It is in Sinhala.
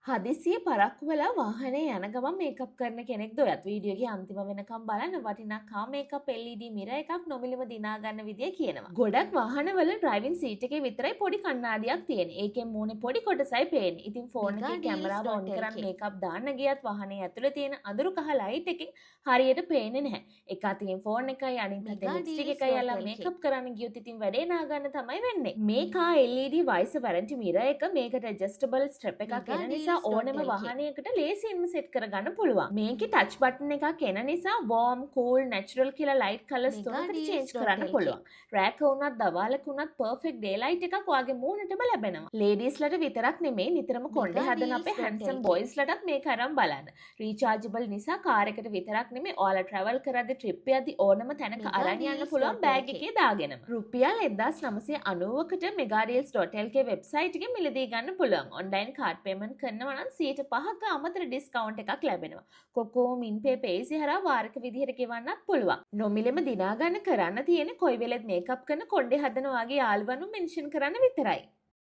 හදිසියේ පරක්කු වෙලා වාහනේ යන ගමන් මේකප් කරන කෙනෙක්ද ඔයත් වීඩියෝ එකේ අන්තිම වෙනකම් බලන්න වටිනා කා මේකප් LED මිරර් එකක් නොමිලම දිනා ගන්න විදිය කියනවා. ගොඩක් වාහනවල ඩ්‍රයිවිං සීට් එකේ විතරයි පොඩි කණ්ණාඩියක් තියෙන්නේ. ඒකෙන් මූණේ පොඩි කොටසයි පේන්නේ. ඉතින් ෆෝන් එකේ කැමරාව ඔන් කරන් මේකප් දාන්න ගියත් වාහනේ ඇතුලේ තියෙන අඳුරු කහ ලයිට් එකෙන් හරියට පේන්නේ නැහැ. එක අතින් ෆෝන් එකයි අනිත් අතින් ලිප්ස්ටික් එකයි අල්ලලා මේකප් කරන්න ගියොත් ඉතින් වැඩේ නා ගන්න තමයි වෙන්නේ. මේ කා LED වයිස් වැරන්ටි මිරර් එක මේකට ඇඩ්ජස්ටබල් ස්ට්‍රැප් එකක් එන නිසා ඕනම වාහනයකට ලේසියෙන්ම සෙට් කරගන්න පුළුවන්. මේකේ ටච් බටන් එකක් එන නිසා වෝම්, කූල්, නැචරල් කියලා ලයිට් කලර්ස් තුනකට චේන්ජ් කරන්න පුළුවන්. රෑක වුණත් දවාලක වුණත් පර්ෆෙක්ට් ඩේ ලයිට් එකක් ඔයාගේ මූණටම ලැබෙනවා. ලේඩීස්ලට විතරක් නෙමෙයි නිතරම කොණ්ඩේ හදන අපේ හැන්සම් බොයිස්ලටත් මේක අරන් බලන්න. රීචාර්ජබල් නිසා කාර් එකට විතරක් නෙමෙයි ඔයාලා ට්‍රැවල් කරද්දී ට්‍රිප් යද්දී ඕනම තැනක අරන් යන්න පුළුවන් බෑග් එකේ දාගෙනම. රුපියල් 1990කට megadeals.lk වෙබ්සයිට් එකේ මිලදී ගන්න පුළුවන්. ඔන්ලයින් කාඩ් පේමන්ට් කරනවා නම් 5% අමතර ඩිස්කවුන්ට් එකක් ලැබෙනවා. කොකෝ මින්පේ පේසි හරහා වාරක විදිහට ගෙවන්නත් පුළුවන්. නොමිලෙම දිනා ගන්න කරන්න තියෙන කොයි වෙලෙත් මේකප් කරන කොණ්ඩේ හදන වගේ යාළුවන්ව මෙන්ෂන් කරන්න විතරයි.